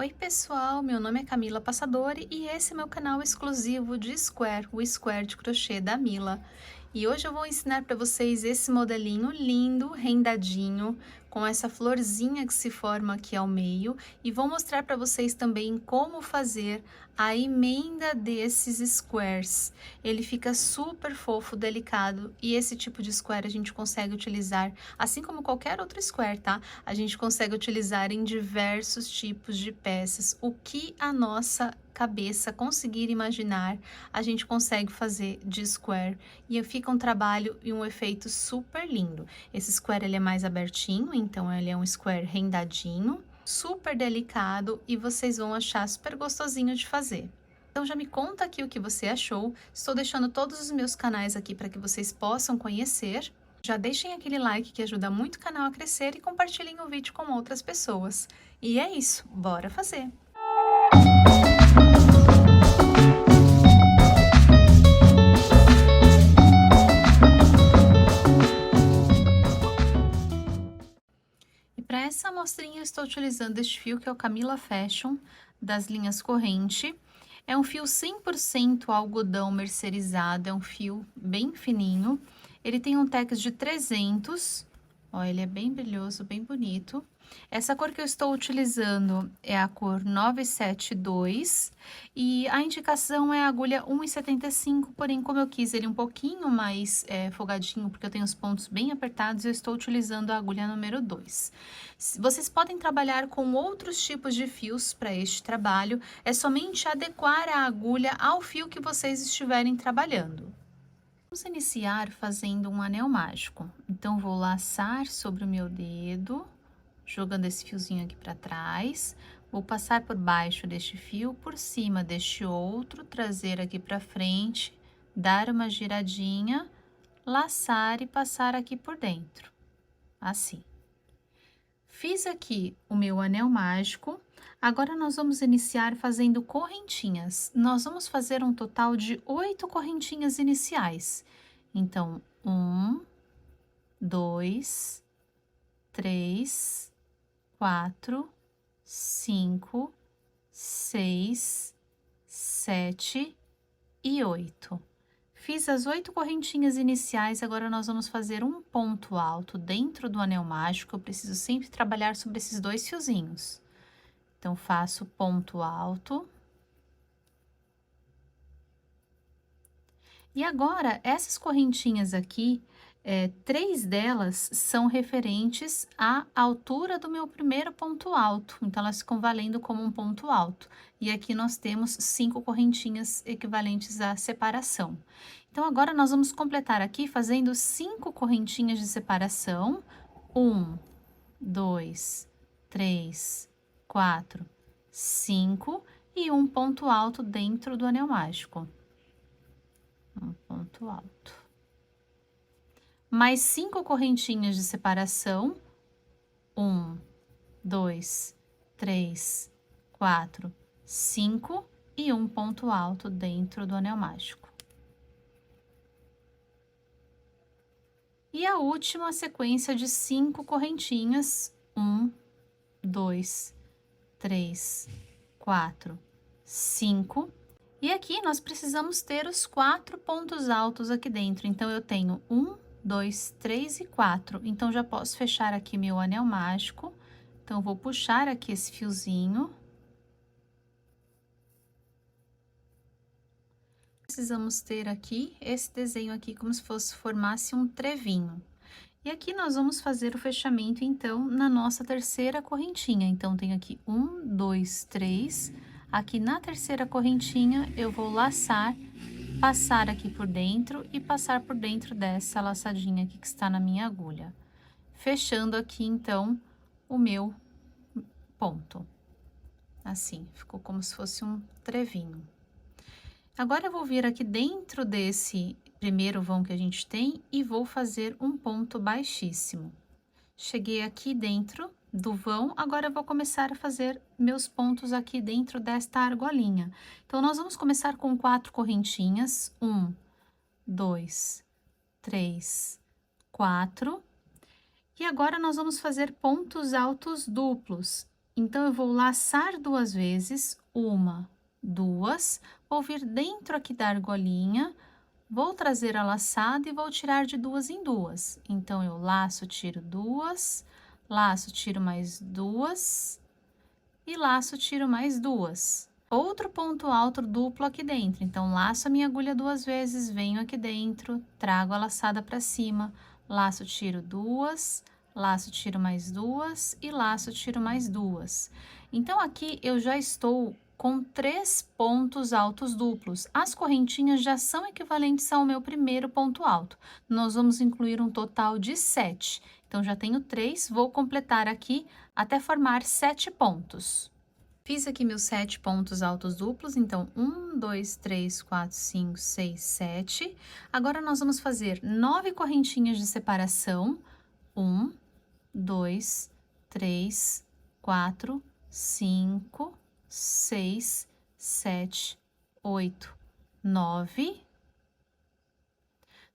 Oi pessoal, meu nome é Camila Passadori e esse é meu canal exclusivo de Square, o Square de crochê da Mila. E hoje eu vou ensinar para vocês esse modelinho lindo, rendadinho, com essa florzinha que se forma aqui ao meio, e vou mostrar para vocês também como fazer a emenda desses squares. Ele fica super fofo, delicado, e esse tipo de square a gente consegue utilizar, assim como qualquer outro square, tá? A gente consegue utilizar em diversos tipos de peças. O que a nossa cabeça conseguir imaginar, a gente consegue fazer de square, e fica um trabalho e um efeito super lindo. Esse square ele é mais abertinho, então ele é um square rendadinho, super delicado, e vocês vão achar super gostosinho de fazer. Então já me conta aqui o que você achou. Estou deixando todos os meus canais aqui para que vocês possam conhecer. Já deixem aquele like que ajuda muito o canal a crescer e compartilhem o vídeo com outras pessoas. E é isso, bora fazer! E para essa amostrinha eu estou utilizando este fio que é o Camila Fashion, das linhas corrente. É um fio 100% algodão mercerizado, é um fio bem fininho. Ele tem um tex de 300, ó, ele é bem brilhoso, bem bonito. Essa cor que eu estou utilizando é a cor 972 e a indicação é a agulha 1,75, porém como eu quis ele um pouquinho mais folgadinho, porque eu tenho os pontos bem apertados, eu estou utilizando a agulha número 2. Vocês podem trabalhar com outros tipos de fios para este trabalho, é somente adequar a agulha ao fio que vocês estiverem trabalhando. Vamos iniciar fazendo um anel mágico. Então, vou laçar sobre o meu dedo, jogando esse fiozinho aqui para trás. Vou passar por baixo deste fio, por cima deste outro, trazer aqui para frente, dar uma giradinha, laçar e passar aqui por dentro, assim. Fiz aqui o meu anel mágico. Agora, nós vamos iniciar fazendo correntinhas. Nós vamos fazer um total de 8 correntinhas iniciais. Então, 1, 2, 3, 4, 5, 6, 7 e 8. Fiz as 8 correntinhas iniciais, agora nós vamos fazer um ponto alto dentro do anel mágico. Eu preciso sempre trabalhar sobre esses dois fiozinhos. Então, faço ponto alto. E agora, essas correntinhas aqui, 3 delas são referentes à altura do meu primeiro ponto alto. Então, elas ficam valendo como um ponto alto. E aqui nós temos 5 correntinhas equivalentes à separação. Então, agora nós vamos completar aqui fazendo 5 correntinhas de separação. 1, 2, 3, 4, 5 e um ponto alto dentro do anel mágico. Um ponto alto. Mais 5 correntinhas de separação. 1, 2, 3, 4, 5 e um ponto alto dentro do anel mágico. E a última sequência de 5 correntinhas, 1, 2, 3, 4, 5. E aqui nós precisamos ter os 4 pontos altos aqui dentro. Então, eu tenho 1, 2, 3 e 4. Então, já posso fechar aqui meu anel mágico. Então, vou puxar aqui esse fiozinho. Precisamos ter aqui esse desenho aqui como se formasse um trevinho. E aqui nós vamos fazer o fechamento, então, na nossa terceira correntinha. Então, tenho aqui 1, 2, 3. Aqui na terceira correntinha, eu vou laçar, passar aqui por dentro e passar por dentro dessa laçadinha aqui que está na minha agulha. Fechando aqui, então, o meu ponto. Assim, ficou como se fosse um trevinho. Agora, eu vou vir aqui dentro desse primeiro vão que a gente tem e vou fazer um ponto baixíssimo. Cheguei aqui dentro do vão, agora eu vou começar a fazer meus pontos aqui dentro desta argolinha. Então, nós vamos começar com 4 correntinhas. 1, 2, 3, 4. E agora, nós vamos fazer pontos altos duplos. Então, eu vou laçar 2 vezes, 1, 2, vou vir dentro aqui da argolinha, vou trazer a laçada e vou tirar de 2 em 2. Então, eu laço, tiro 2, laço, tiro mais 2 e laço, tiro mais 2. Outro ponto alto duplo aqui dentro, então, laço a minha agulha 2 vezes, venho aqui dentro, trago a laçada para cima, laço, tiro 2, laço, tiro mais 2 e laço, tiro mais 2. Então, aqui eu já estou com 3 pontos altos duplos. As correntinhas já são equivalentes ao meu primeiro ponto alto. Nós vamos incluir um total de 7. Então, já tenho 3, vou completar aqui até formar 7 pontos. Fiz aqui meus 7 pontos altos duplos, então 1, 2, 3, 4, 5, 6, 7. Agora, nós vamos fazer 9 correntinhas de separação. 1, 2, 3, 4, 5, 6, 7, 8, 9.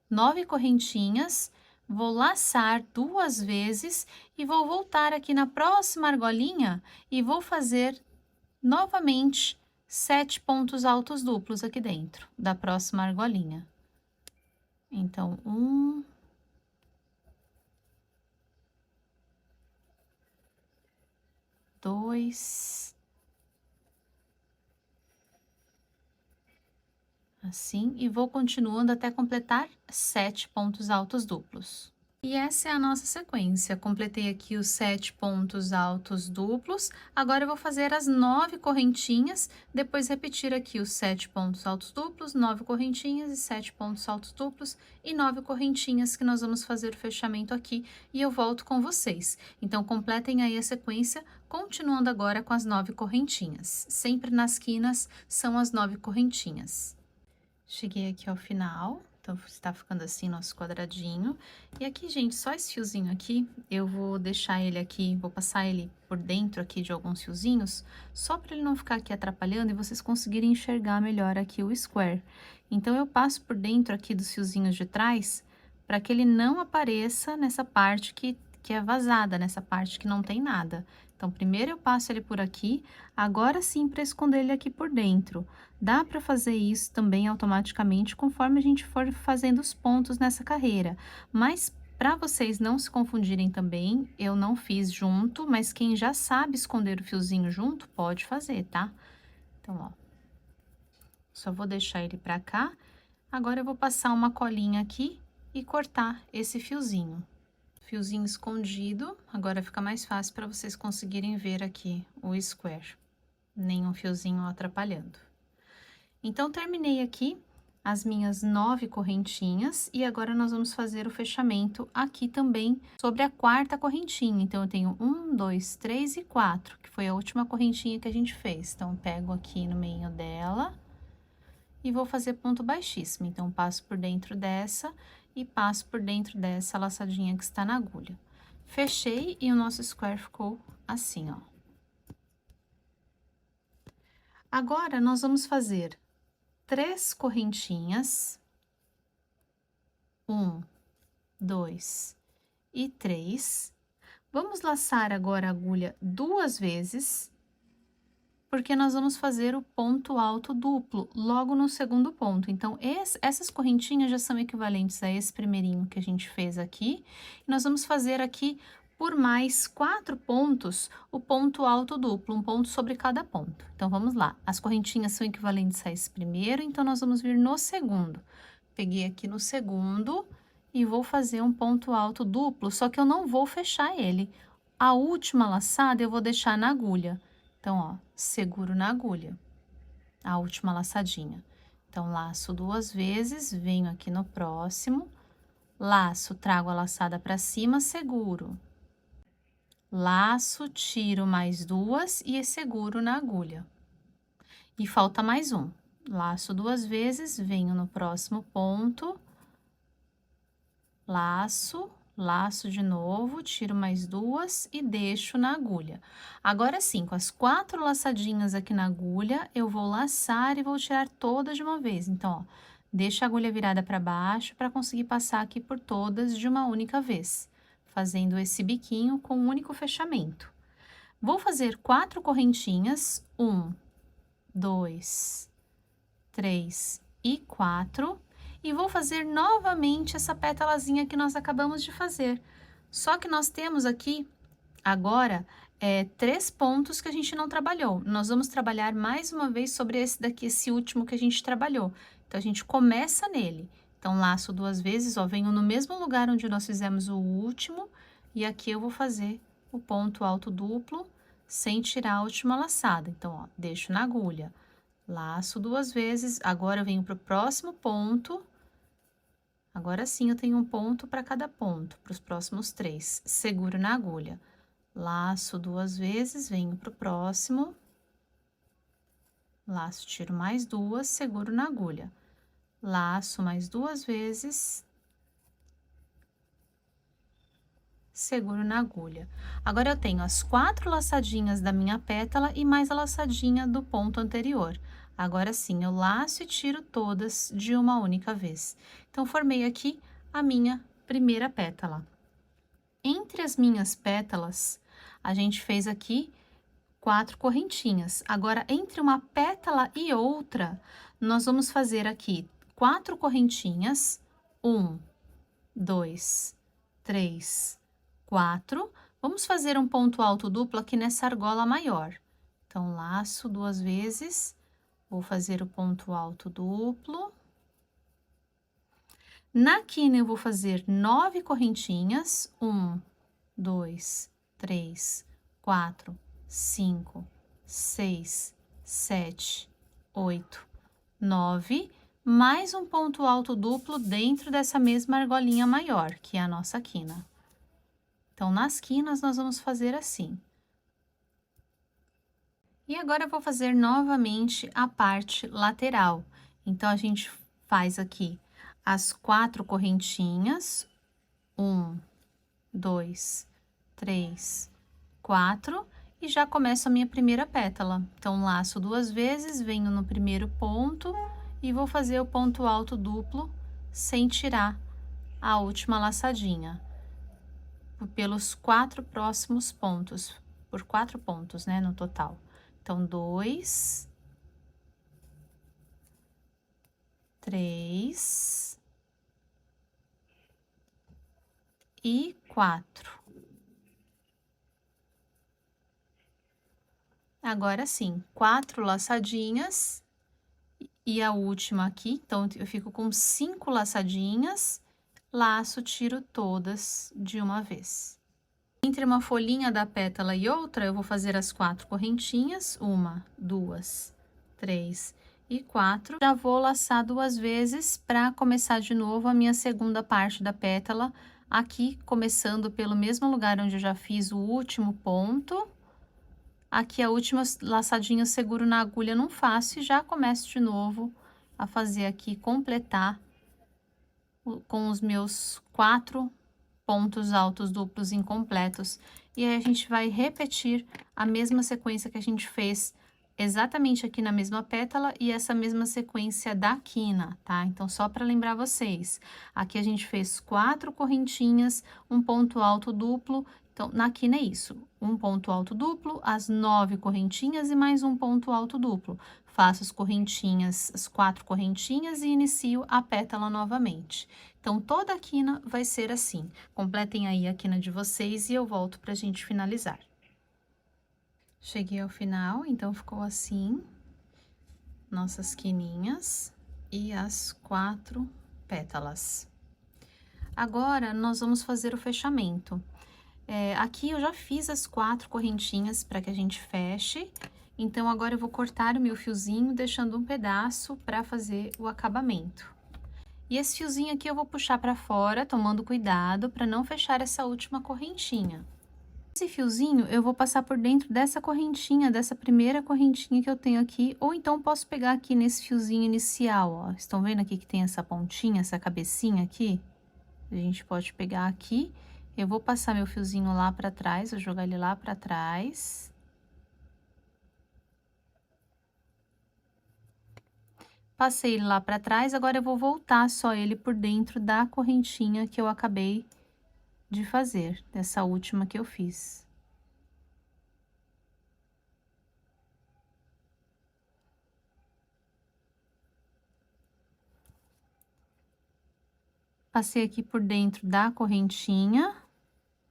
9 correntinhas, vou laçar 2 vezes e vou voltar aqui na próxima argolinha e vou fazer novamente 7 pontos altos duplos aqui dentro da próxima argolinha. Então, 1, 2, assim, e vou continuando até completar 7 pontos altos duplos. E essa é a nossa sequência. Completei aqui os 7 pontos altos duplos. Agora, eu vou fazer as 9 correntinhas, depois repetir aqui os 7 pontos altos duplos, 9 correntinhas e 7 pontos altos duplos e 9 correntinhas que nós vamos fazer o fechamento aqui e eu volto com vocês. Então, completem aí a sequência, continuando agora com as 9 correntinhas. Sempre nas quinas são as 9 correntinhas. Cheguei aqui ao final. Então, está ficando assim nosso quadradinho. E aqui, gente, só esse fiozinho aqui, eu vou deixar ele aqui, vou passar ele por dentro aqui de alguns fiozinhos, só para ele não ficar aqui atrapalhando e vocês conseguirem enxergar melhor aqui o square. Então, eu passo por dentro aqui dos fiozinhos de trás, para que ele não apareça nessa parte que é vazada, nessa parte que não tem nada. Então, primeiro eu passo ele por aqui, agora sim para esconder ele aqui por dentro. Dá para fazer isso também automaticamente conforme a gente for fazendo os pontos nessa carreira. Mas para vocês não se confundirem também, eu não fiz junto, mas quem já sabe esconder o fiozinho junto, pode fazer, tá? Então, ó, só vou deixar ele para cá. Agora, eu vou passar uma colinha aqui e cortar esse fiozinho. Fiozinho escondido, agora fica mais fácil para vocês conseguirem ver aqui o square. Nenhum fiozinho atrapalhando. Então, terminei aqui as minhas 9 correntinhas e agora nós vamos fazer o fechamento aqui também sobre a quarta correntinha. Então, eu tenho 1, 2, 3 e 4, que foi a última correntinha que a gente fez. Então, pego aqui no meio dela e vou fazer ponto baixíssimo. Então, passo por dentro dessa e passo por dentro dessa laçadinha que está na agulha. Fechei e o nosso square ficou assim, ó. Agora, nós vamos fazer 3 correntinhas, 1, 2 e 3. Vamos laçar agora a agulha 2 vezes, porque nós vamos fazer o ponto alto duplo logo no segundo ponto. Então, essas correntinhas já são equivalentes a esse primeirinho que a gente fez aqui. E nós vamos fazer aqui, por mais 4 pontos, o ponto alto duplo, um ponto sobre cada ponto. Então, vamos lá. As correntinhas são equivalentes a esse primeiro, então, nós vamos vir no segundo. Peguei aqui no segundo e vou fazer um ponto alto duplo, só que eu não vou fechar ele. A última laçada eu vou deixar na agulha. Então, ó, seguro na agulha, a última laçadinha. Então, laço 2 vezes, venho aqui no próximo, laço, trago a laçada para cima, seguro. Laço, tiro mais 2 e seguro na agulha. E falta mais um. Laço 2 vezes, venho no próximo ponto, laço, laço de novo, tiro mais 2 e deixo na agulha. Agora sim, com as 4 laçadinhas aqui na agulha, eu vou laçar e vou tirar todas de uma vez. Então, ó, deixa a agulha virada para baixo para conseguir passar aqui por todas de uma única vez, fazendo esse biquinho com um único fechamento. Vou fazer 4 correntinhas, 1, 2, 3 e 4, e vou fazer novamente essa pétalazinha que nós acabamos de fazer. Só que nós temos aqui, agora, 3 pontos que a gente não trabalhou. Nós vamos trabalhar mais uma vez sobre esse daqui, esse último que a gente trabalhou. Então, a gente começa nele. Então, laço 2 vezes, ó, venho no mesmo lugar onde nós fizemos o último, e aqui eu vou fazer o ponto alto duplo, sem tirar a última laçada. Então, ó, deixo na agulha, laço 2 vezes, agora eu venho para o próximo ponto. Agora sim, eu tenho um ponto para cada ponto, para os próximos 3. Seguro na agulha, laço 2 vezes, venho para o próximo, laço, tiro mais 2, seguro na agulha, laço mais 2 vezes, seguro na agulha. Agora eu tenho as 4 laçadinhas da minha pétala e mais a laçadinha do ponto anterior. Agora sim, eu laço e tiro todas de uma única vez. Então, formei aqui a minha primeira pétala. Entre as minhas pétalas, a gente fez aqui 4 correntinhas. Agora, entre uma pétala e outra, nós vamos fazer aqui 4 correntinhas, 1, 2, 3, 4. Vamos fazer um ponto alto duplo aqui nessa argola maior. Então, laço 2 vezes, vou fazer o ponto alto duplo. Na quina, eu vou fazer 9 correntinhas, 1, 2, 3, 4, 5, 6, 7, 8, 9, mais um ponto alto duplo dentro dessa mesma argolinha maior, que é a nossa quina. Então, nas quinas, nós vamos fazer assim. E agora, eu vou fazer novamente a parte lateral. Então, a gente faz aqui as 4 correntinhas, 1, 2, 3, 4, e já começo a minha primeira pétala. Então, laço 2 vezes, venho no primeiro ponto e vou fazer o ponto alto duplo sem tirar a última laçadinha. Pelos 4 próximos pontos, por 4 pontos, né, no total. Então, 2, 3 e 4. Agora sim, 4 laçadinhas e a última aqui, então eu fico com 5 laçadinhas, laço, tiro todas de uma vez. Entre uma folhinha da pétala e outra, eu vou fazer as 4 correntinhas, 1, 2, 3 e 4. Já vou laçar 2 vezes para começar de novo a minha segunda parte da pétala, aqui começando pelo mesmo lugar onde eu já fiz o último ponto. Aqui a última laçadinha eu seguro na agulha, não faço, e já começo de novo a fazer aqui, completar com os meus 4 pontos altos duplos incompletos. E aí, a gente vai repetir a mesma sequência que a gente fez exatamente aqui na mesma pétala e essa mesma sequência da quina, tá? Então, só para lembrar vocês, aqui a gente fez 4 correntinhas, um ponto alto duplo. Então, na quina é isso, um ponto alto duplo, as 9 correntinhas e mais um ponto alto duplo. Faço as correntinhas, as 4 correntinhas e inicio a pétala novamente. Então, toda a quina vai ser assim. Completem aí a quina de vocês e eu volto pra gente finalizar. Cheguei ao final, então ficou assim, nossas quininhas e as 4 pétalas. Agora, nós vamos fazer o fechamento. Aqui eu já fiz as 4 correntinhas para que a gente feche, então agora eu vou cortar o meu fiozinho, deixando um pedaço para fazer o acabamento. E esse fiozinho aqui eu vou puxar para fora, tomando cuidado para não fechar essa última correntinha. Esse fiozinho eu vou passar por dentro dessa correntinha, dessa primeira correntinha que eu tenho aqui, ou então posso pegar aqui nesse fiozinho inicial, ó. Estão vendo aqui que tem essa pontinha, essa cabecinha aqui? A gente pode pegar aqui. Eu vou passar meu fiozinho lá pra trás, vou jogar ele lá pra trás. Passei ele lá pra trás, agora eu vou voltar só ele por dentro da correntinha que eu acabei de fazer, dessa última que eu fiz. Passei aqui por dentro da correntinha,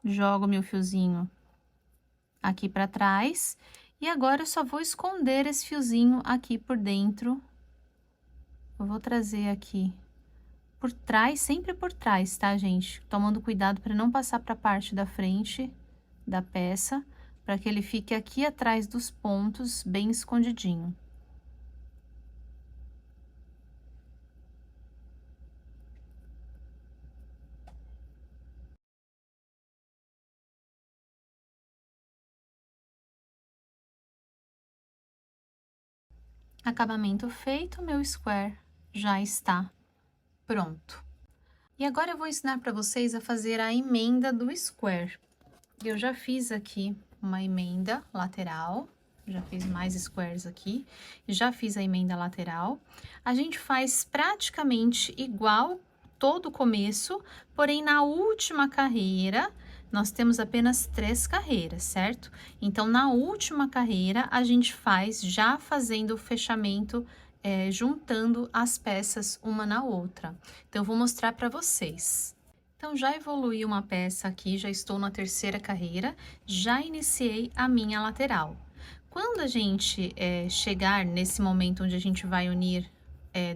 jogo meu fiozinho aqui pra trás, e agora eu só vou esconder esse fiozinho aqui por dentro. Eu vou trazer aqui por trás, sempre por trás, tá, gente? Tomando cuidado para não passar para a parte da frente da peça, para que ele fique aqui atrás dos pontos, bem escondidinho. Acabamento feito, meu square já está pronto. E agora eu vou ensinar para vocês a fazer a emenda do square. Eu já fiz aqui uma emenda lateral, já fiz mais squares aqui, já fiz a emenda lateral. A gente faz praticamente igual todo o começo, porém na última carreira, nós temos apenas 3 carreiras, certo? Então, na última carreira, a gente faz já fazendo o fechamento, juntando as peças uma na outra. Então, eu vou mostrar para vocês. Então, já evoluí uma peça aqui, já estou na 3ª carreira, já iniciei a minha lateral. Quando a gente chegar nesse momento onde a gente vai unir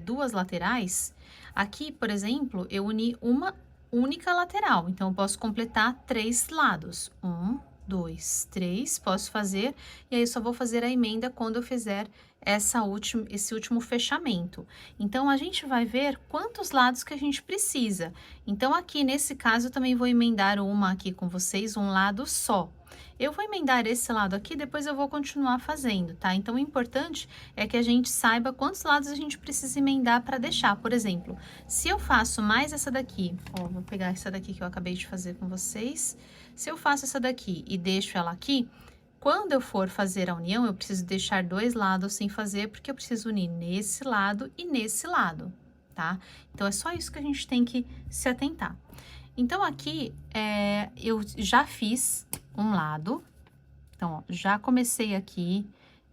2 laterais, aqui, por exemplo, eu uni uma única lateral, então eu posso completar 3 lados. 1, 2, 3, posso fazer, e aí eu só vou fazer a emenda quando eu fizer esse último fechamento. Então, a gente vai ver quantos lados que a gente precisa. Então, aqui nesse caso, eu também vou emendar uma aqui com vocês, um lado só. Eu vou emendar esse lado aqui, depois eu vou continuar fazendo, tá? Então, o importante é que a gente saiba quantos lados a gente precisa emendar para deixar. Por exemplo, se eu faço mais essa daqui, ó, vou pegar essa daqui que eu acabei de fazer com vocês. Se eu faço essa daqui e deixo ela aqui, quando eu for fazer a união, eu preciso deixar 2 lados sem fazer, porque eu preciso unir nesse lado e nesse lado, tá? Então, é só isso que a gente tem que se atentar. Então, aqui, eu já fiz um lado. Então, ó, já comecei aqui,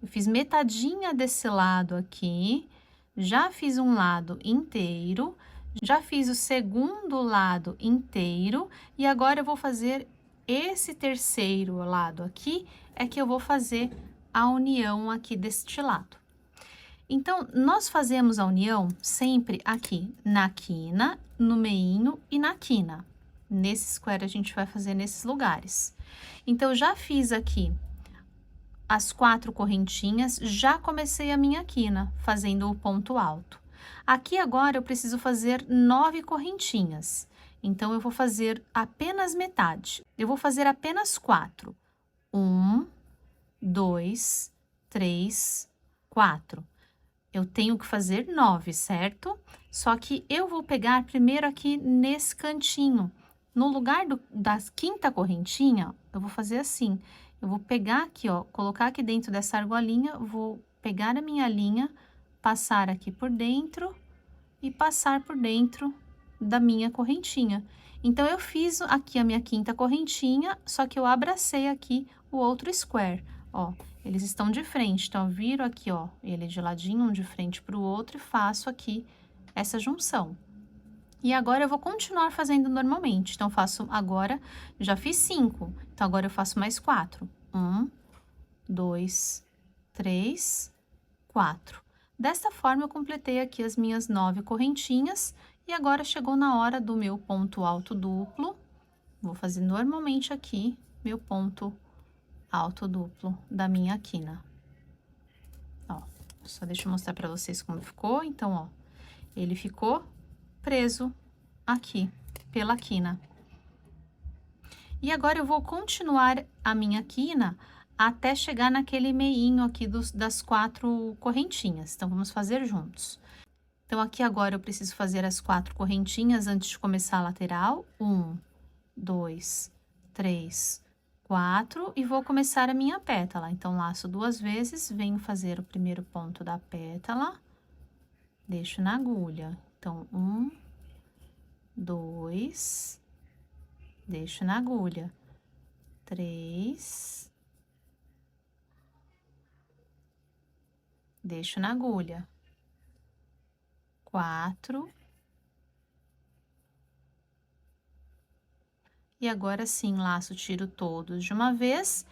eu fiz metadinha desse lado aqui, já fiz um lado inteiro, já fiz o segundo lado inteiro, e agora eu vou fazer esse terceiro lado aqui, é que eu vou fazer a união aqui deste lado. Então, nós fazemos a união sempre aqui na quina, no meinho e na quina. Nesse square, a gente vai fazer nesses lugares. Então, já fiz aqui as 4 correntinhas, já comecei a minha quina, fazendo o ponto alto. Aqui agora, eu preciso fazer 9 correntinhas. Então, eu vou fazer apenas metade. Eu vou fazer apenas 4. 1, 2, 3, 4. Eu tenho que fazer 9, certo? Só que eu vou pegar primeiro aqui nesse cantinho. No lugar da 5ª correntinha, eu vou fazer assim. Eu vou pegar aqui, ó, colocar aqui dentro dessa argolinha, vou pegar a minha linha, passar aqui por dentro e passar por dentro da minha correntinha. Então, eu fiz aqui a minha 5ª correntinha, só que eu abracei aqui o outro square, ó. Eles estão de frente, então eu viro aqui, ó, ele de ladinho, um de frente para o outro e faço aqui essa junção. E agora eu vou continuar fazendo normalmente, então faço agora, já fiz 5, então agora eu faço mais 4. 1, 2, 3, 4. Desta forma, eu completei aqui as minhas 9 correntinhas, e agora chegou na hora do meu ponto alto duplo. Vou fazer normalmente aqui meu ponto alto duplo da minha quina. Ó, só deixa eu mostrar pra vocês como ficou. Então, ó, ele ficou preso aqui pela quina. E agora eu vou continuar a minha quina até chegar naquele meinho aqui das 4 correntinhas. Então, vamos fazer juntos. Então, aqui agora eu preciso fazer as 4 correntinhas antes de começar a lateral. 1, 2, 3, 4, e vou começar a minha pétala. Então, laço 2 vezes, venho fazer o primeiro ponto da pétala, deixo na agulha. Então, 1, 2, deixo na agulha. 3, deixo na agulha. 4, E agora sim, laço, tiro todos de uma vez.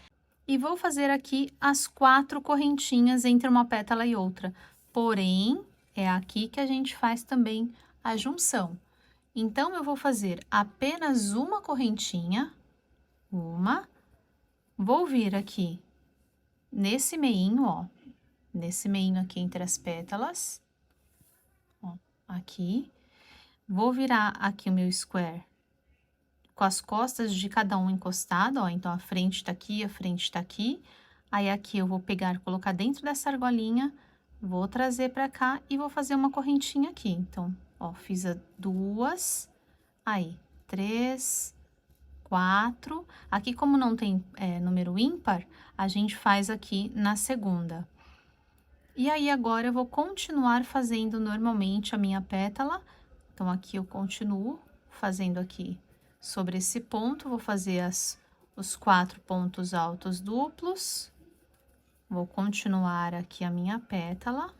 E vou fazer aqui as 4 correntinhas entre uma pétala e outra. Porém, é aqui que a gente faz também a junção. Então, eu vou fazer apenas uma correntinha, vou vir aqui nesse meinho, ó, nesse meinho aqui entre as pétalas, ó, aqui. Vou virar aqui o meu square com as costas de cada um encostado, ó, então a frente tá aqui, a frente tá aqui. Aí, aqui eu vou pegar, colocar dentro dessa argolinha, vou trazer pra cá e vou fazer uma correntinha aqui. Então, ó, fiz a 2, aí, 3, 4. Aqui, como não tem número ímpar, a gente faz aqui na segunda. E aí, agora eu vou continuar fazendo normalmente a minha pétala. Então, aqui eu continuo fazendo aqui sobre esse ponto, vou fazer os 4 pontos altos duplos. Vou continuar aqui a minha pétala.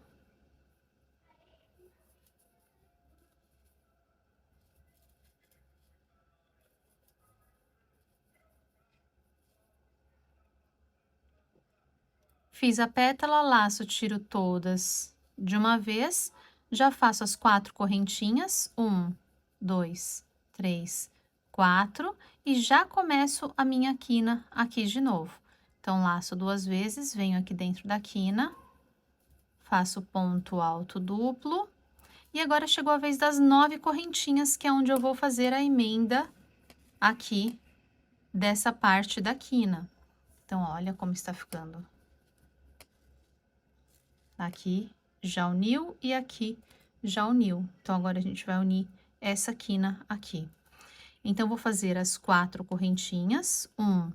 Fiz a pétala, laço, tiro todas de uma vez, já faço as 4 correntinhas, 1, 2, 3, 4, e já começo a minha quina aqui de novo. Então, laço 2 vezes, venho aqui dentro da quina, faço ponto alto duplo, e agora chegou a vez das 9 correntinhas, que é onde eu vou fazer a emenda aqui dessa parte da quina. Então, olha como está ficando. Aqui já uniu e aqui já uniu. Então, agora a gente vai unir essa quina aqui. Então, vou fazer as 4 correntinhas, 1,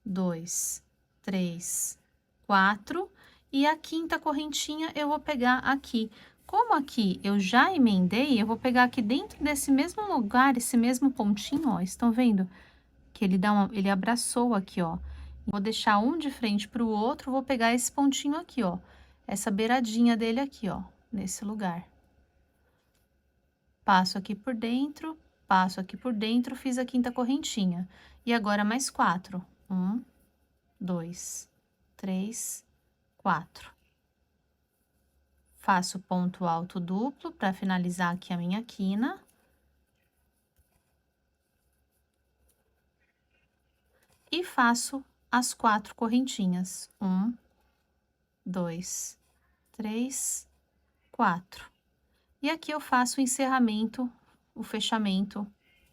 2, 3, 4, e a quinta correntinha eu vou pegar aqui. Como aqui eu já emendei, eu vou pegar aqui dentro desse mesmo lugar, esse mesmo pontinho, ó, estão vendo? Que ele ele abraçou aqui, ó. Vou deixar um de frente para o outro, vou pegar esse pontinho aqui, ó. Essa beiradinha dele aqui, ó, nesse lugar. Passo aqui por dentro, passo aqui por dentro, fiz a quinta correntinha. E agora mais 4. 1, 2, 3, 4. Faço ponto alto duplo para finalizar aqui a minha quina. E faço as 4 correntinhas. 1, 2, 3, 4. E aqui eu faço o encerramento, o fechamento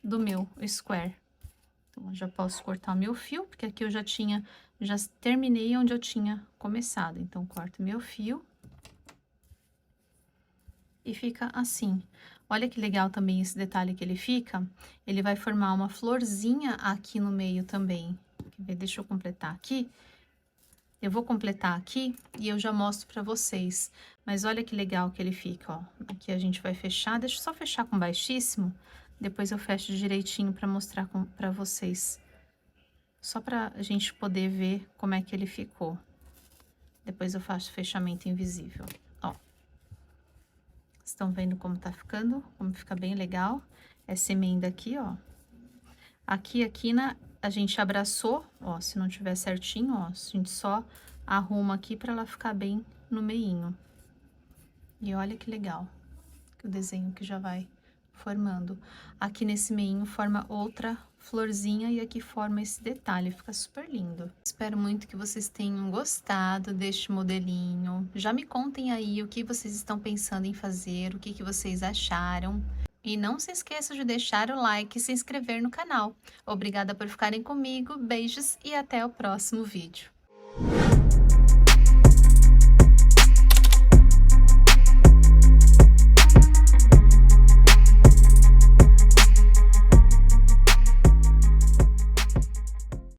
do meu square. Então, eu já posso cortar o meu fio, porque aqui eu já terminei onde eu tinha começado. Então, corto meu fio. E fica assim. Olha que legal também esse detalhe que ele fica. Ele vai formar uma florzinha aqui no meio também. Quer ver? Deixa eu completar aqui. Eu vou completar aqui e eu já mostro pra vocês. Mas olha que legal que ele fica, ó. Aqui a gente vai fechar, deixa eu só fechar com baixíssimo. Depois eu fecho direitinho pra mostrar pra vocês. Só pra gente poder ver como é que ele ficou. Depois eu faço fechamento invisível, ó. Estão vendo como tá ficando? Como fica bem legal. Essa emenda aqui, ó. Aqui a quina a gente abraçou, ó, se não tiver certinho, ó, a gente só arruma aqui pra ela ficar bem no meinho. E olha que legal, que o desenho que já vai formando. Aqui nesse meinho forma outra florzinha e aqui forma esse detalhe, fica super lindo. Espero muito que vocês tenham gostado deste modelinho. Já me contem aí o que vocês estão pensando em fazer, o que que vocês acharam. E não se esqueça de deixar o like e se inscrever no canal. Obrigada por ficarem comigo, beijos e até o próximo vídeo.